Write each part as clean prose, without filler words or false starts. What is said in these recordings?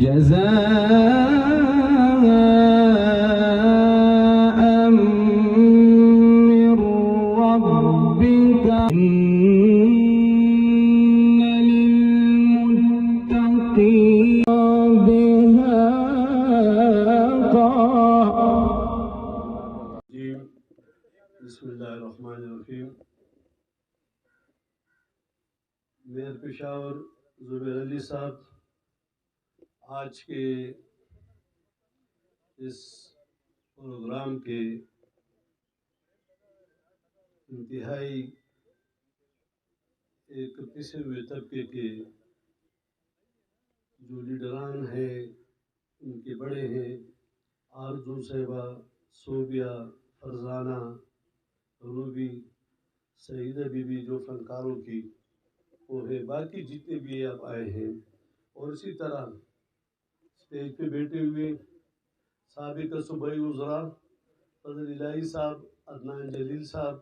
جزاء من ربك إن للمتقين بها بسم اللہ الرحمن الرحیم۔ میئر پشاور زبیر علی صاحب آج کے اس پروگرام کے انتہائی ایک پسے ہوئے طبقے کے جو لیڈران ہیں، ان کے بڑے ہیں، آرزو صاحبہ، صوبیہ، فرزانہ، روبی، سعیدہ بی بی، جو فنکاروں کی وہ ہے، باقی جتنے بھی آپ آئے ہیں، اور اسی طرح اسٹیج پہ بیٹھے ہوئے سابق صوبائی وزراء فضل الہی صاحب، عدنان جلیل صاحب،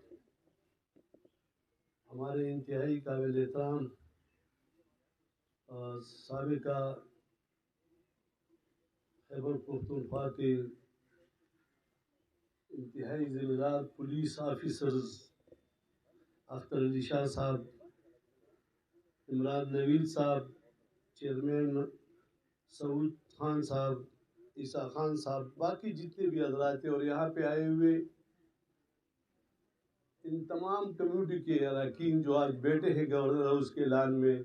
ہمارے انتہائی قابل احترام سابقہ خیبر پختونخوا کے انتہائی ذمہ دار پولیس آفیسرز اختر علی شاہ صاحب، عمران نوید صاحب، چیئرمین سعود خان صاحب، عیسیٰ خان صاحب، باقی جتنے بھی حضرات ہیں، اور یہاں پہ آئے ہوئے ان تمام کمیونٹی کے اراکین جو آج بیٹھے ہیں گورنر ہاؤس کے لان میں،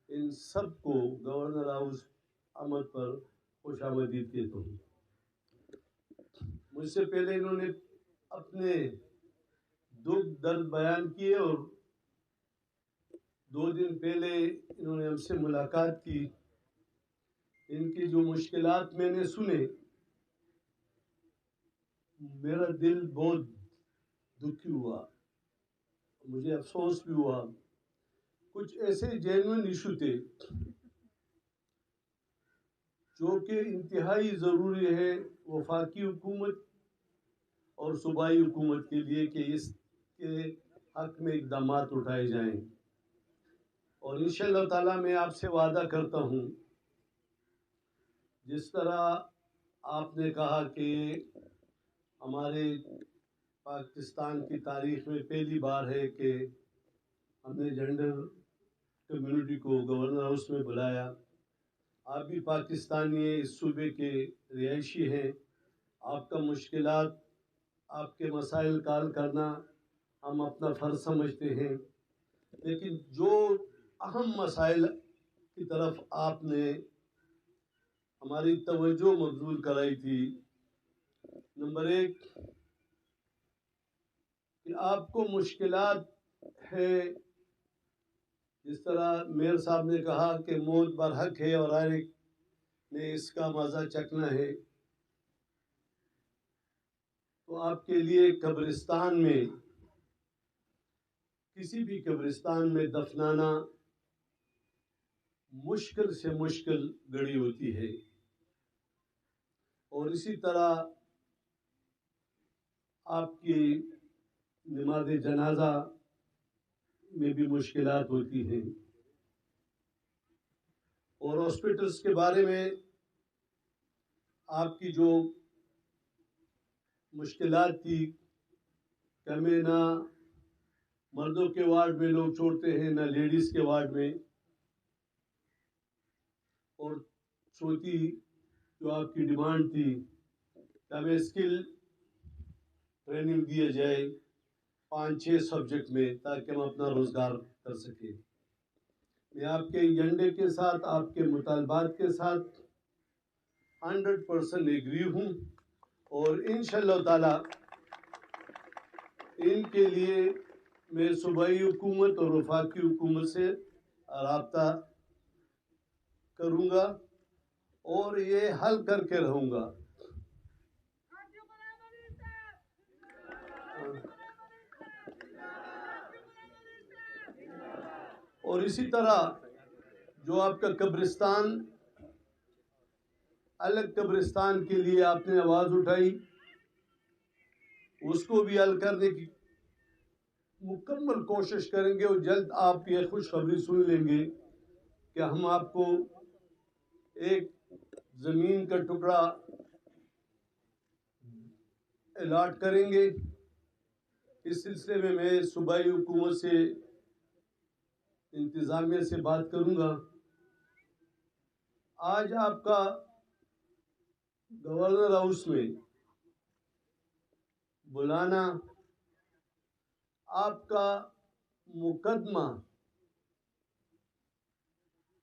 ان سب کو گورنر ہاؤس آمد پر خوش آمدید کہتا ہوں۔ مجھ سے پہلے انہوں نے اپنے دکھ درد بیان کیے، اور 2 دن پہلے انہوں نے ہم سے ملاقات کی۔ ان کی جو مشکلات میں نے سنے، میرا دل بہت دکھی ہوا، مجھے افسوس بھی ہوا۔ کچھ ایسے جینوئن ایشو تھے جو کہ انتہائی ضروری ہے وفاقی حکومت اور صوبائی حکومت کے لیے کہ اس کے حق میں اقدامات اٹھائے جائیں، اور انشاءاللہ تعالیٰ میں آپ سے وعدہ کرتا ہوں، جس طرح آپ نے کہا کہ ہمارے پاکستان کی تاریخ میں پہلی بار ہے کہ ہم نے جینڈر کمیونٹی کو گورنر ہاؤس میں بلایا۔ آپ بھی پاکستانی ہیں، اس صوبے کے رہائشی ہیں، آپ کا مشکلات، آپ کے مسائل کا حل کرنا ہم اپنا فرض سمجھتے ہیں، لیکن جو اہم مسائل کی طرف آپ نے ہماری توجہ مبذول کرائی تھی، نمبر 1 کہ آپ کو مشکلات ہے، جس طرح میئر صاحب نے کہا کہ موت برحق ہے اور ہر ایک نے اس کا مزہ چکھنا ہے، تو آپ کے لیے قبرستان میں، کسی بھی قبرستان میں دفنانا مشکل سے مشکل گھڑی ہوتی ہے، اور اسی طرح آپ کی نماز جنازہ میں بھی مشکلات ہوتی ہیں، اور ہاسپٹلس کے بارے میں آپ کی جو مشکلات تھی کہ ہمیں نہ مردوں کے وارڈ میں لوگ چھوڑتے ہیں، نہ لیڈیز کے وارڈ میں، اور چوتھی جو آپ کی ڈیمانڈ تھی کہ ہمیں اسکل ٹریننگ دیا جائے 5-6 سبجیکٹ میں، تاکہ ہم اپنا روزگار کر سکیں۔ میں آپ کے ایجنڈے کے ساتھ، آپ کے مطالبات کے ساتھ 100% ایگری ہوں، اور انشاءاللہ تعالی ان کے لیے میں صوبائی حکومت اور وفاقی حکومت سے رابطہ کروں گا، اور یہ حل کر کے رہوں گا۔ اور اسی طرح جو آپ کا قبرستان، الگ قبرستان کے لیے آپ نے آواز اٹھائی، اس کو بھی حل کرنے کی مکمل کوشش کریں گے، اور جلد آپ یہ خوشخبری سن لیں گے کہ ہم آپ کو ایک زمین کا ٹکڑا الاٹ کریں گے۔ اس سلسلے میں صوبائی حکومت سے، انتظامیہ سے بات کروں گا۔ آج آپ کا گورنر ہاؤس میں بلانا، آپ کا مقدمہ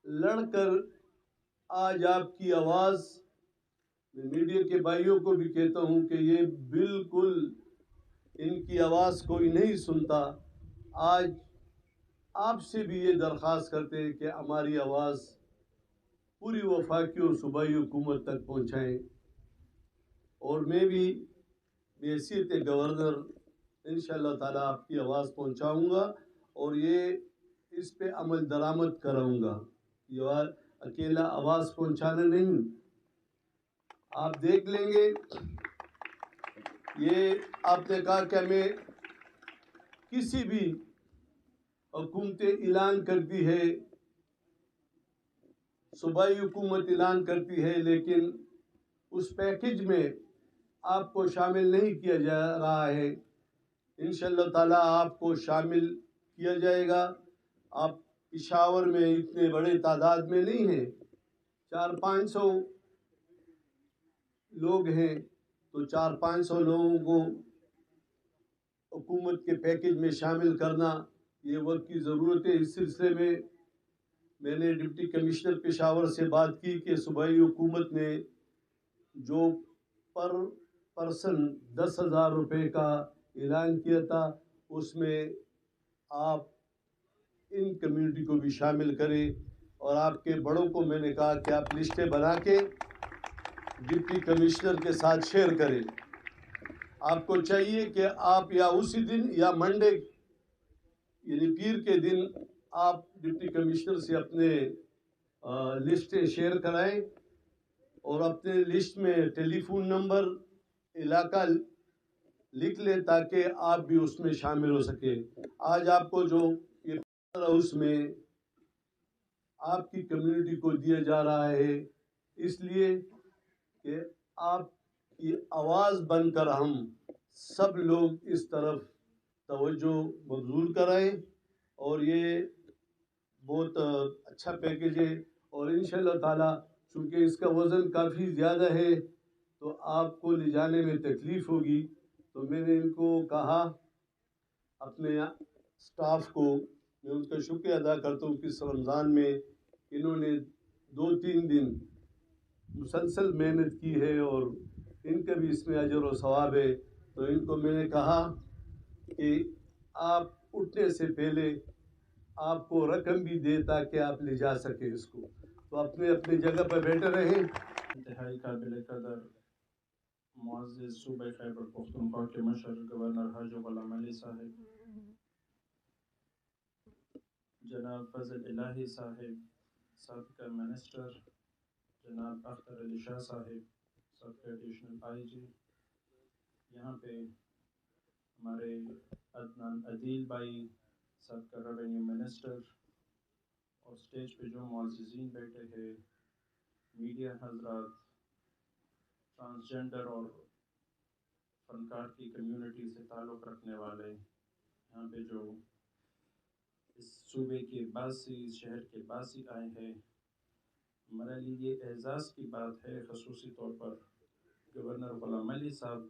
لڑ کر آج آپ کی آواز، میں میڈیا کے بھائیوں کو بھی کہتا ہوں کہ یہ بالکل ان کی آواز کوئی نہیں سنتا۔ آج آپ سے بھی یہ درخواست کرتے ہیں کہ ہماری آواز پوری وفاقی اور صوبائی حکومت تک پہنچائیں، اور میں بھی بحیثیت گورنر انشاءاللہ تعالیٰ آپ کی آواز پہنچاؤں گا، اور یہ اس پہ عمل درآمد کراؤں گا۔ یہ اکیلا آواز پہنچانا نہیں، آپ دیکھ لیں گے۔ یہ آپ نے کہا کہ ہمیں کسی بھی حکومت اعلان کرتی ہے، صوبائی حکومت اعلان کرتی ہے، لیکن اس پیکج میں آپ کو شامل نہیں کیا جا رہا ہے۔ انشاءاللہ تعالیٰ آپ کو شامل کیا جائے گا۔ آپ پشاور میں اتنے بڑے تعداد میں نہیں ہیں، 400-500 لوگ ہیں، تو 400-500 لوگوں کو حکومت کے پیکج میں شامل کرنا یہ وقت کی ضرورت ہے۔ اس سلسلے میں نے ڈپٹی کمشنر پشاور سے بات کی کہ صوبائی حکومت نے جو پر پرسن 10,000 روپے کا اعلان کیا تھا، اس میں آپ ان کمیونٹی کو بھی شامل کریں، اور آپ کے بڑوں کو میں نے کہا کہ آپ لسٹیں بنا کے ڈپٹی کمشنر کے ساتھ شیئر کریں۔ آپ کو چاہیے کہ آپ یا اسی دن یا منڈے یعنی پیر کے دن آپ ڈپٹی کمشنر سے اپنے لسٹیں شیئر کرائیں، اور اپنے لسٹ میں ٹیلی فون نمبر، علاقہ لکھ لیں تاکہ آپ بھی اس میں شامل ہو سکے۔ آج آپ کو جو یہ ہاؤس میں آپ کی کمیونٹی کو دیا جا رہا ہے، اس لیے کہ آپ کی آواز بن کر ہم سب لوگ اس طرف توجہ مبذول کرائیں، اور یہ بہت اچھا پیکج ہے، اور انشاءاللہ تعالیٰ چونکہ اس کا وزن کافی زیادہ ہے تو آپ کو لے جانے میں تکلیف ہوگی، تو میں نے ان کو کہا، اپنے سٹاف کو میں ان کا شکریہ ادا کرتا ہوں کہ اس رمضان میں انہوں نے 2-3 دن مسلسل محنت کی ہے، اور ان کا بھی اس میں اجر و ثواب ہے۔ تو ان کو میں نے کہا کہ آپ اٹھنے سے پہلے آپ کو رقم بھی دے تاکہ آپ لے جا سکیں اس کو، تو اپنے جگہ پر بیٹھے رہیں۔ انتہائی قابل قدر معزز صوبہ خیبر پختونخوا کے مشر گورنر حاجی غلام علی صاحب، جناب فضل الہی صاحب سابقہ منسٹر، جناب اختر علی شاہ صاحب سابقہ ایڈیشنل آئی جی، یہاں پہ ہمارے عدنان عدیل بھائی سابقہ ریونیو منسٹر، اور سٹیج پہ جو معززین بیٹھے ہیں، میڈیا حضرات، ٹرانسجنڈر اور فنکار کی کمیونٹی سے تعلق رکھنے والے، یہاں پہ جو اس صوبے کے باسی، اس شہر کے باسی آئے ہیں، ہمارے لیے یہ اعزاز کی بات ہے خصوصی طور پر گورنر غلام علی صاحب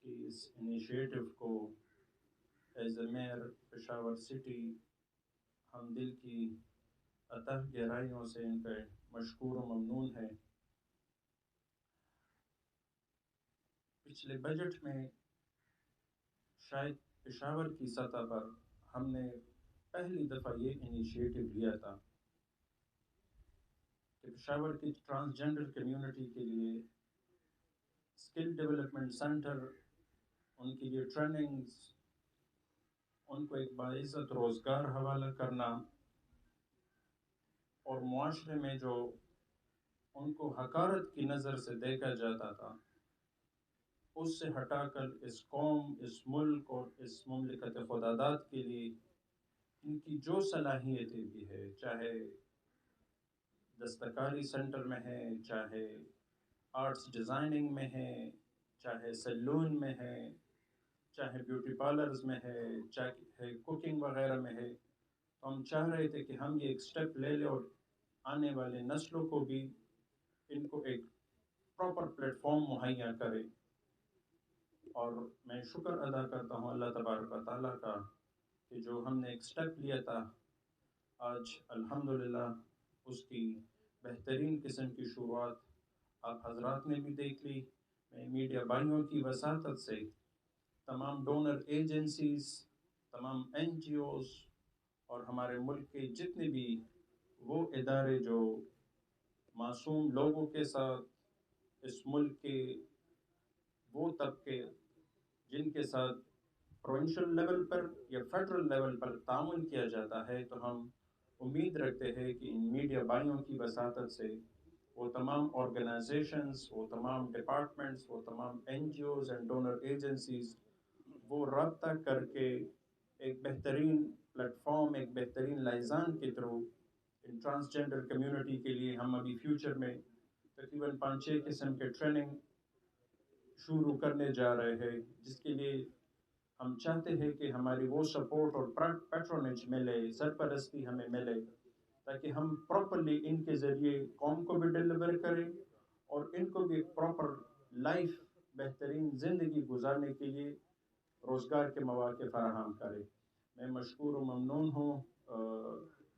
کی اس انیشیٹو کو as a mayor Peshawar city ہم دل کی اتہ گہرائیوں سے ان پہ مشکور و ممنون ہے۔ پچھلے بجٹ میں شاید پشاور کی سطح پر ہم نے پہلی دفعہ یہ انیشیٹو لیا تھا کہ پشاور کی ٹرانسجنڈر کمیونٹی کے لیے اسکل ڈیولپمنٹ سینٹر، ان کے لیے ٹریننگز، ان کو ایک باعزت روزگار حوالہ کرنا، اور معاشرے میں جو ان کو حقارت کی نظر سے دیکھا جاتا تھا، اس سے ہٹا کر اس قوم، اس ملک اور اس مملکت خداداد کے لیے ان کی جو صلاحیتیں بھی ہے، چاہے دستکاری سینٹر میں ہے، چاہے آرٹس ڈیزائننگ میں ہے، چاہے سیلون میں ہے، چاہے بیوٹی پارلرز میں ہے، چاہے کوکنگ وغیرہ میں ہے. تو ہم چاہ رہے تھے کہ ہم یہ ایک سٹیپ لے لیں اور آنے والے نسلوں کو بھی ان کو ایک پراپر پلیٹ فارم مہیا کرے. اور میں شکر ادا کرتا ہوں اللہ تبارک و تعالیٰ کا کہ جو ہم نے ایک سٹیپ لیا تھا، آج الحمدللہ اس کی بہترین قسم کی شروعات آپ حضرات نے بھی دیکھ لی. میں میڈیا بھائیوں کی وساطت سے تمام ڈونر ایجنسیز، تمام این جی اوز اور ہمارے ملک کے جتنے بھی وہ ادارے جو معصوم لوگوں کے ساتھ، اس ملک کے وہ طبقے جن کے ساتھ پروونشل لیول پر یا فیڈرل لیول پر تعاون کیا جاتا ہے، تو ہم امید رکھتے ہیں کہ ان میڈیا بھائیوں کی وساطت سے وہ تمام آرگنائزیشنز، وہ تمام ڈپارٹمنٹس، وہ تمام N G Os and donor agencies وہ رابطہ کر کے ایک بہترین پلیٹ فارم، ایک بہترین لائزان کے تھرو ان ٹرانسجینڈر کمیونٹی کے لیے ہم ابھی فیوچر میں تقریباً 5-6 قسم کے ٹریننگ شروع کرنے جا رہے ہیں، جس کے لیے ہم چاہتے ہیں کہ ہماری وہ سپورٹ اور پیٹرونیج ملے، سرپرستی ہمیں ملے، تاکہ ہم پراپرلی ان کے ذریعے قوم کو بھی ڈیلیور کریں اور ان کو بھی پراپر لائف، بہترین زندگی گزارنے کے لیے روزگار کے مواقع فراہم کریں. میں مشکور و ممنون ہوں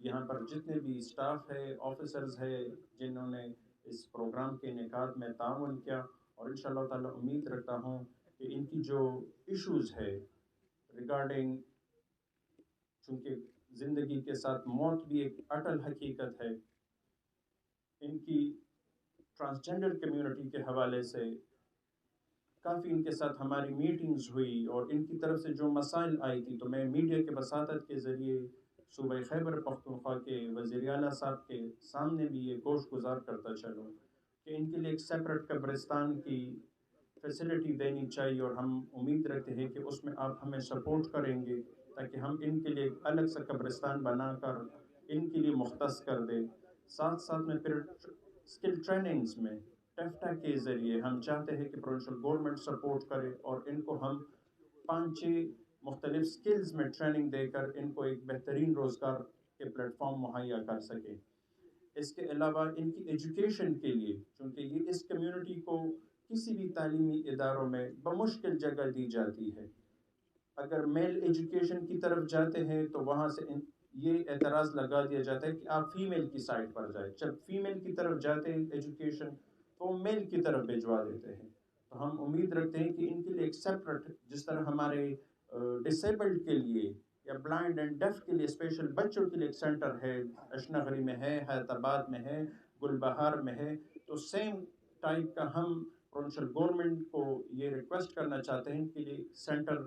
یہاں پر جتنے بھی اسٹاف ہے، آفیسرز ہے، جنہوں نے اس پروگرام کے انعقاد میں تعاون کیا، اور انشاءاللہ تعالیٰ امید رکھتا ہوں کہ ان کی جو ایشوز ہے ریگارڈنگ، چونکہ زندگی کے ساتھ موت بھی ایک اٹل حقیقت ہے، ان کی ٹرانسجینڈر کمیونٹی کے حوالے سے کافی ان کے ساتھ ہماری میٹنگز ہوئی اور ان کی طرف سے جو مسائل آئی تھی، تو میں میڈیا کے وساطت کے ذریعے صوبہ خیبر پختونخوا کے وزیر اعلیٰ صاحب کے سامنے بھی یہ گوش گزار کرتا چلوں کہ ان کے لیے ایک سیپریٹ قبرستان کی فیسلٹی دینی چاہیے، اور ہم امید رکھتے ہیں کہ اس میں آپ ہمیں سپورٹ کریں گے تاکہ ہم ان کے لیے ایک الگ سا قبرستان بنا کر ان کے لیے مختص کر دیں. ساتھ ساتھ میں پھر اسکل ٹریننگز میں ٹیفٹا کے ذریعے ہم چاہتے ہیں کہ پروونشل گورنمنٹ سپورٹ کرے اور ان کو ہم 5-6 مختلف سکلز میں ٹریننگ دے کر ان کو ایک بہترین روزگار کے پلیٹ فارم مہیا کر سکیں. اس کے علاوہ ان کی ایجوکیشن کے لیے، چونکہ یہ اس کمیونٹی کو کسی بھی تعلیمی اداروں میں بمشکل جگہ دی جاتی ہے. اگر میل ایجوکیشن کی طرف جاتے ہیں تو وہاں سے یہ اعتراض لگا دیا جاتا ہے کہ آپ فیمیل کی سائٹ پر جائیں. جب فیمیل کی طرف جاتے ہیں ایجوکیشن تو وہ میل کی طرف بھجوا دیتے ہیں. تو ہم امید رکھتے ہیں کہ ان کے لیے ایک سیپریٹ، جس طرح ہمارے ڈسیبلڈ کے لیے یا بلائنڈ اینڈ ڈیف کے لیے اسپیشل بچوں کے لیے ایک سینٹر ہے، اشنغری میں ہے، حیات آباد میں ہے، گل بہار میں ہے، تو سیم ٹائپ کا ہم پروونشل گورنمنٹ کو یہ ریکویسٹ کرنا چاہتے ہیں کہ یہ سینٹر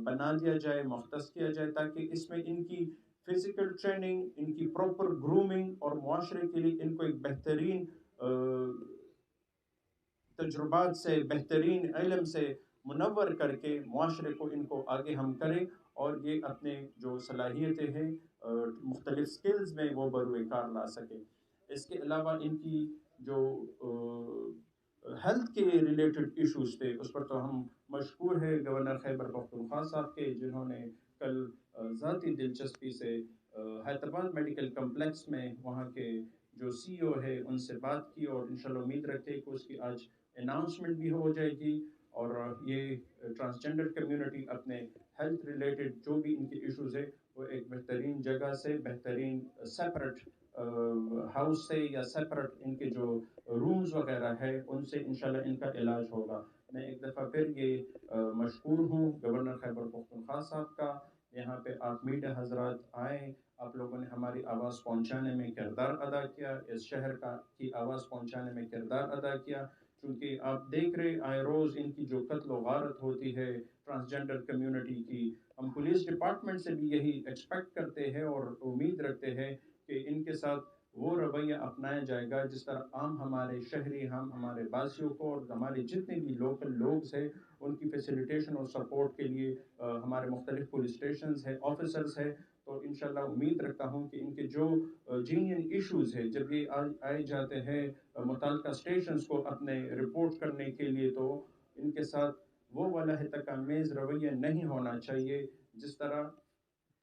بنا دیا جائے، مختص کیا جائے، تاکہ اس میں ان کی فزیکل ٹریننگ، ان کی پراپر گرومنگ اور معاشرے کے لیے ان کو ایک بہترین تجربات سے، بہترین علم سے منور کر کے معاشرے کو ان کو آگے ہم کریں اور یہ اپنے جو صلاحیتیں ہیں مختلف سکلز میں وہ بروئے کار لا سکیں. اس کے علاوہ ان کی جو ہیلتھ کے ریلیٹڈ ایشوز تھے، اس پر تو ہم مشکور ہے گورنر خیبر پختونخوا صاحب کے، جنہوں نے کل ذاتی دلچسپی سے حیدرآباد میڈیکل کمپلیکس میں وہاں کے جو سی او ہے ان سے بات کی، اور انشاءاللہ امید رکھتے ہیں کہ اس کی آج اناؤنسمنٹ بھی ہو جائے گی، اور یہ ٹرانسجینڈر کمیونٹی اپنے ہیلتھ ریلیٹڈ جو بھی ان کے ایشوز ہے وہ ایک بہترین جگہ سے، بہترین سیپریٹ ہاؤس سے یا سیپریٹ ان کے جو رومز وغیرہ ہے ان سے انشاءاللہ ان کا علاج ہوگا. میں ایک دفعہ پھر یہ مشکور ہوں گورنر خیبر پختونخوا صاحب کا، یہاں پہ آپ میڈیا حضرات آئیں، آپ لوگوں نے ہماری آواز پہنچانے میں کردار ادا کیا، اس شہر کی آواز پہنچانے میں کردار ادا کیا. چونکہ آپ دیکھ رہے آئے روز ان کی جو قتل و غارت ہوتی ہے ٹرانسجینڈر کمیونٹی کی، ہم پولیس ڈپارٹمنٹ سے بھی یہی ایکسپیکٹ کرتے ہیں اور امید رکھتے ہیں کہ ان کے ساتھ وہ رویہ اپنایا جائے گا جس طرح عام ہمارے شہری، ہم ہمارے باسیوں کو اور ہمارے جتنے بھی لوکل لوگ ہیں ان کی فیسیلیٹیشن اور سپورٹ کے لیے ہمارے مختلف پولیس اسٹیشنز ہیں، آفیسرز ہیں، تو اور انشاءاللہ امید رکھتا ہوں کہ ان کے جو جینین ایشوز ہیں جب یہ آئے جاتے ہیں متعلقہ اسٹیشنز کو اپنے رپورٹ کرنے کے لیے، تو ان کے ساتھ وہ والا تکامیز رویہ نہیں ہونا چاہیے جس طرح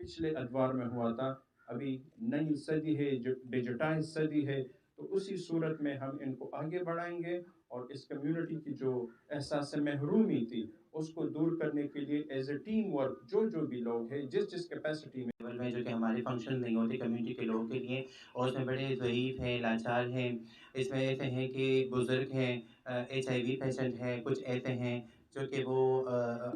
پچھلے ادوار میں ہوا تھا۔ ابھی نئی صدی ہے، جو ڈیجیٹائز صدی ہے، تو اسی صورت میں ہم ان کو آگے بڑھائیں گے اور اس کمیونٹی کی جو احساس محرومی تھی اس کو دور کرنے کے لیے ایز اے ٹیم ورک جو بھی لوگ ہیں جس کیپیسٹی میں جو کہ ہمارے فنکشن نہیں ہوتے کمیونٹی کے لوگوں کے لیے، اور اس میں بڑے ضعیف ہیں، لاچار ہیں، اس میں ایسے ہیں کہ بزرگ ہیں، HIV پیشنٹ ہیں، کچھ ایسے ہیں جو کہ وہ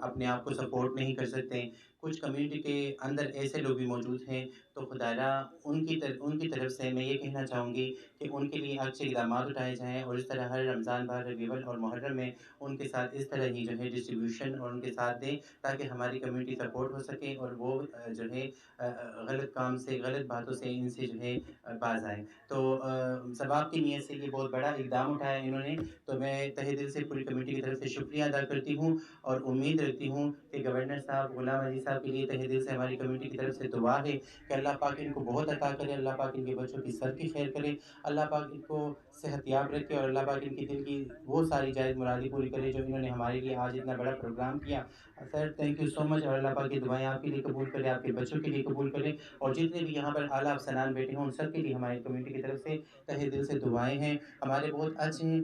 اپنے آپ کو سپورٹ نہیں کر سکتے، کچھ کمیونٹی کے اندر ایسے لوگ بھی موجود ہیں، تو خدایا ان کی طرف سے میں یہ کہنا چاہوں گی کہ ان کے لیے اچھے اقدامات اٹھائے جائیں، اور اس طرح ہر رمضان بھر، ربیع الاول اور محرم میں ان کے ساتھ اس طرح ہی جو ہے ڈسٹریبیوشن اور ان کے ساتھ دیں، تاکہ ہماری کمیونٹی سپورٹ ہو سکے اور وہ جو ہے غلط کام سے، غلط باتوں سے ان سے جو ہے باز آئیں۔ تو ثواب کی نیت سے یہ بہت بڑا اقدام اٹھایا انہوں نے، تو میں تہہ دل سے پوری کمیٹی کی طرف سے شکریہ ادا کرتی ہوں، اور امید رکھتی ہوں کہ گورنر صاحب غلام علی صاحب کے لیے تہہ دل سے ہماری کمیونٹی کی طرف سے دعا ہے کہ اللہ پاک ان کو بہت عطا کرے، اللہ پاک ان کے بچوں کی سر کی خیر کرے، اللہ پاک ان کو صحت یاب رکھے، اور اللہ پاک ان کی دل کی وہ ساری جائز مرادی پوری کرے جو انہوں نے ہمارے لیے آج اتنا بڑا پروگرام کیا۔ سر تھینک یو سو مچ، اور اللہ پاک کی دعائیں آپ کے لیے قبول کرے، آپ کے بچوں کے لیے قبول کرے، اور جتنے بھی یہاں پر اعلیٰ افسران بیٹھے ہوں ان سب کے لیے ہماری کمیونٹی کی طرف سے تہہ دل سے دعائیں ہیں۔ ہمارے بہت اچھے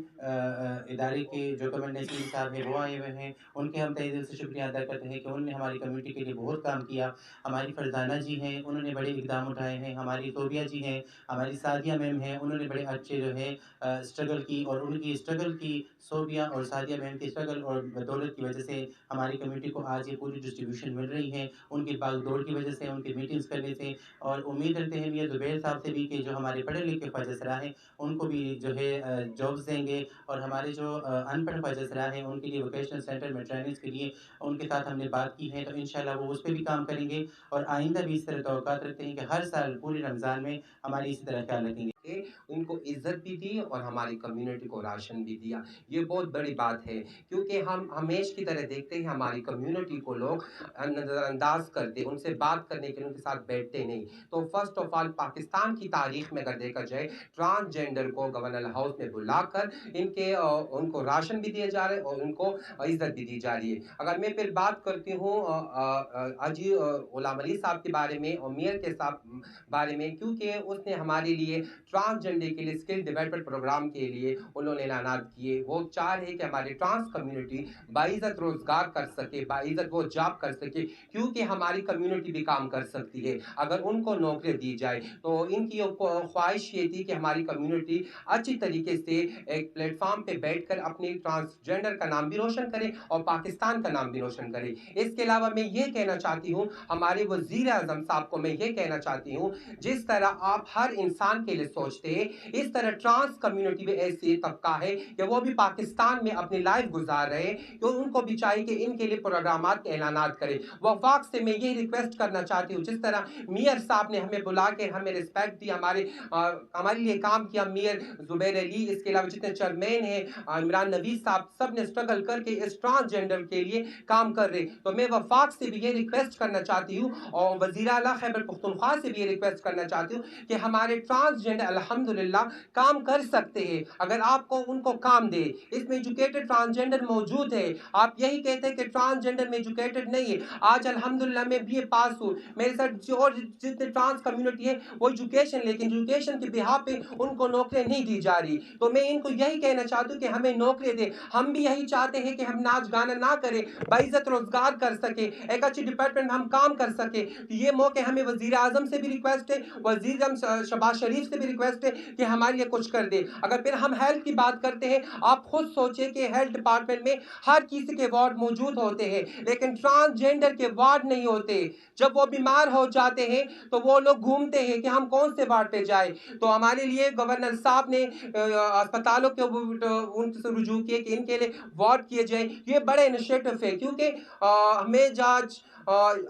ادارے کے جو کمر نسیم صاحب ہیں وہ آئے ہوئے ہیں، ان کے ہم تہہ دل سے شکریہ ادا کرتے ہیں کہ انہوں نے ہماری کمیونٹی کے لیے بہت کام کیا۔ ہماری فرزانہ جی ہیں، انہوں نے بڑے اقدام اٹھائے ہیں، ہماری توبیہ جی ہیں، ہماری سعدیہ میم ہیں، انہوں نے بڑے اچھے جو ہے اسٹرگل کی، اور ان کی اسٹرگل کی، صوبیہ اور سعدیہ میم کی اسٹرگل اور بدولت کی وجہ سے ہماری کمیونٹی کو آج یہ پوری ڈسٹریبیوشن مل رہی ہے، ان کی باغ دوڑ کی وجہ سے، ان کی میٹنگز کرنے سے، اور امید رکھتے ہیں میاں زبیر صاحب سے بھی کہ جو ہمارے پڑھے لکھے فج اسرا ہیں ان کو بھی جو ہے جابس دیں گے، اور ہمارے جو ان پڑھ فج اسرا ہیں ان کے لیے ووکیشنل سینٹر میں ٹریننگز کے لیے ان کے ساتھ ہم نے بات کی ہے، تو انشاءاللہ وہ اس پہ بھی کام کریں گے، اور آئندہ بھی اس طرح توقعات رکھتے ہیں کہ ہر سال پورے رمضان میں ہماری اسی طرح خیال رکھیں گے۔ ان کو عزت بھی دی اور ہماری کمیونٹی کو راشن بھی دیا، یہ بہت بڑی بات ہے، کیونکہ ہم ہمیشہ کی طرح دیکھتے ہیں ہماری کمیونٹی کو لوگ نظر انداز کرتے، ان سے بات کرنے کے لیے ان کے ساتھ بیٹھتے نہیں۔ تو فرسٹ آف آل پاکستان کی تاریخ میں اگر دیکھا جائے ٹرانسجینڈر کو گورنر ہاؤس میں بلا کر ان کو راشن بھی دیا جا رہا ہے اور ان کو عزت بھی دی جا رہی ہے۔ اگر میں پھر بات کرتی ہوں حاجی غلام علی صاحب کے بارے میں اور میئر کے بارے میں، کیونکہ اس نے ہمارے لیے ٹرانسجینڈر کے لیے اسکل ڈیولپمنٹ پروگرام کے لیے انہوں نے اعلانات کیے، وہ چاہ رہے کہ ہماری ٹرانس کمیونٹی باعزت روزگار کر سکے، باعزت وہ جاب کر سکے، کیونکہ ہماری کمیونٹی بھی کام کر سکتی ہے اگر ان کو نوکری دی جائے۔ تو ان کی خواہش یہ تھی کہ ہماری کمیونٹی اچھی طریقے سے ایک پلیٹ فارم پہ بیٹھ کر اپنی ٹرانسجینڈر کا نام بھی روشن کرے اور پاکستان کا نام بھی روشن کرے۔ اس کے علاوہ میں یہ کہنا چاہتی ہوں ہمارے وزیر اعظم صاحب کو میں یہ کہنا چاہتی ہوں، جس طرح آپ ہر انسان کے لیے سوچتے ہیں اس طرح ٹرانس کمیونٹی میں ایسی طبقہ ہے کہ وہ بھی پاکستان میں اپنی لائف گزار رہے، تو ان کو بھی چاہیے کہ ان کے لیے پروگرامات کے اعلانات کرے۔ وفاق سے میں یہ ریکویسٹ کرنا چاہتی ہوں، جس طرح میئر صاحب نے ہمیں بلا کے ہمیں رسپیکٹ دی، ہمارے لیے کام کیا، میئر زبیر علی، اس کے علاوہ جتنے چیئرمین ہیں عمران نویز صاحب، سب نے اسٹرگل کر کے اس ٹرانسجینڈر کے لیے کام کر رہے، تو میں وفاق سے بھی یہ ریکویسٹ کرنا چاہتی ہوں اور وزیر اعلیٰ خیبر پختونخوا سے بھی یہ ریکویسٹ کرنا چاہتی ہوں کہ ہمارے ٹرانسجینڈر الحمدللہ کام کر سکتے ہیں اگر آپ کو ان کو کام دے۔ اس میں ایجوکیٹڈ ٹرانسجینڈر موجود ہے، آپ یہی کہتے ہیں کہ ٹرانسجینڈر میں ایجوکیٹڈ نہیں ہے، آج الحمدللہ میں BA پاس ہوں، میرے ساتھ اور جتنے ٹرانس کمیونٹی ہے وہ ایجوکیشن، لیکن ایجوکیشن کے بہا پہ ان کو نوکریاں نہیں دی جا رہی، تو میں ان کو یہی کہنا چاہتا ہوں کہ ہمیں نوکری دے۔ ہم بھی یہی چاہتے ہیں کہ ہم ناچ گانا نہ کریں، باعزت روزگار کر سکے، ایک اچھی ڈپارٹمنٹ ہم کام کر سکے۔ یہ موقع ہمیں وزیر اعظم سے بھی ریکویسٹ ہے، وزیر اعظم شہباز شریف سے بھی ریکویسٹ ہے کہ ہمارے لیے کچھ کر دے۔ اگر پھر ہم ہیلتھ کی بات کرتے ہیں، آپ خود سوچیں کہ ہیلتھ ڈپارٹمنٹ میں ہر کسی کے وارڈ موجود ہوتے ہیں، لیکن ٹرانسجینڈر کے وارڈ نہیں ہوتے۔ جب وہ بیمار ہو جاتے ہیں تو وہ لوگ گھومتے ہیں کہ ہم کون سے وارڈ پہ جائیں، تو ہمارے لیے گورنر صاحب نے اسپتالوں کے ان سے رجوع کیے کہ ان کے لیے وارڈ کیے جائیں۔ یہ بڑے انیشیٹو ہے، کیونکہ ہمیں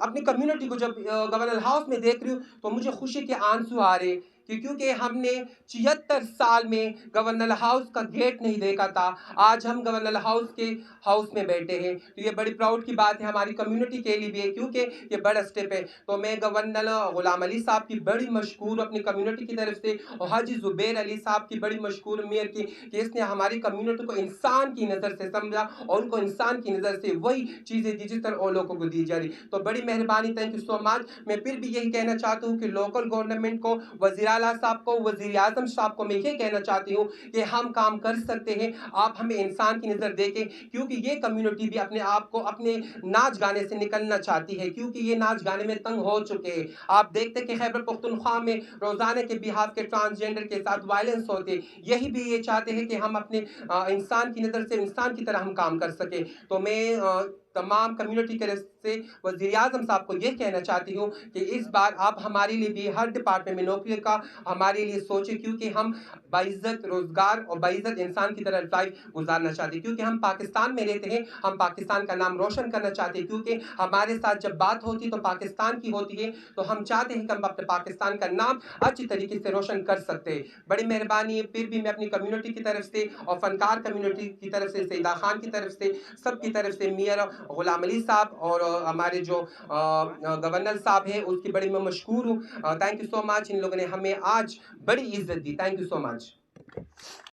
اپنی کمیونٹی کو جب گورنر ہاؤس میں دیکھ رہی ہوں تو مجھے خوشی کے آنسو آ رہے کہ کیونکہ ہم نے 76 سال میں گورنر ہاؤس کا گیٹ نہیں دیکھا تھا، آج ہم گورنر ہاؤس کے ہاؤس میں بیٹھے ہیں، تو یہ بڑی پراؤڈ کی بات ہے ہماری کمیونٹی کے لیے بھی ہے، کیونکہ یہ بڑا سٹیپ ہے۔ تو میں گورنر غلام علی صاحب کی بڑی مشکور اپنی کمیونٹی کی طرف سے، اور حاجی زبیر علی صاحب کی بڑی مشکور میئر کی کہ اس نے ہماری کمیونٹی کو انسان کی نظر سے سمجھا اور ان کو انسان کی نظر سے وہی چیزیں دی جس طرح اور لوگوں کو دی جا رہی۔ تو بڑی مہربانی، تھینک یو سو مچ۔ میں پھر بھی یہی کہنا چاہتا ہوں کہ لوکل گورنمنٹ کو، وزیر اعلیٰ صاحب کو، وزیر اعظم صاحب کو میں یہ کہنا چاہتی ہوں کہ ہم کام کر سکتے ہیں، آپ ہمیں انسان کی نظر دیکھیں، کیونکہ یہ کمیونٹی بھی اپنے آپ کو اپنے ناچ گانے سے نکلنا چاہتی ہے، کیونکہ یہ ناچ گانے میں تنگ ہو چکے ہیں۔ آپ دیکھتے کہ خیبر پختونخوا میں روزانہ کے بہاف کے ٹرانسجینڈر کے ساتھ وائلنس ہوتے، یہی بھی یہ چاہتے ہیں کہ ہم اپنے انسان کی نظر سے انسان کی طرح ہم کام کر سکیں۔ تو میں تمام کمیونٹی کے سے وزیر اعظم صاحب کو یہ کہنا چاہتی ہوں کہ اس بار آپ ہمارے لیے بھی ہر ڈپارٹمنٹ میں نوکری کا ہمارے لیے سوچیں، کیونکہ ہم باعزت روزگار اور باعزت انسان کی طرح لائف گزارنا چاہتے ہیں، کیونکہ ہم پاکستان میں رہتے ہیں، ہم پاکستان کا نام روشن کرنا چاہتے ہیں، کیونکہ ہمارے ساتھ جب بات ہوتی تو پاکستان کی ہوتی ہے، تو ہم چاہتے ہیں کہ ہم اپنے پاکستان کا نام اچھی طریقے سے روشن کر سکتے ہیں۔ بڑی مہربانی ہے، پھر بھی میں اپنی کمیونٹی کی طرف سے اور فنکار کمیونٹی کی طرف سے، سیدہ خان کی طرف سے، سب کی طرف سے، میئر غلام علی صاحب اور ہمارے جو گورنر صاحب ہیں اس کی بڑی میں مشکور ہوں۔ تھینک یو سو مچ، ان لوگوں نے ہمیں آج بڑی عزت دی، تھینک یو سو مچ۔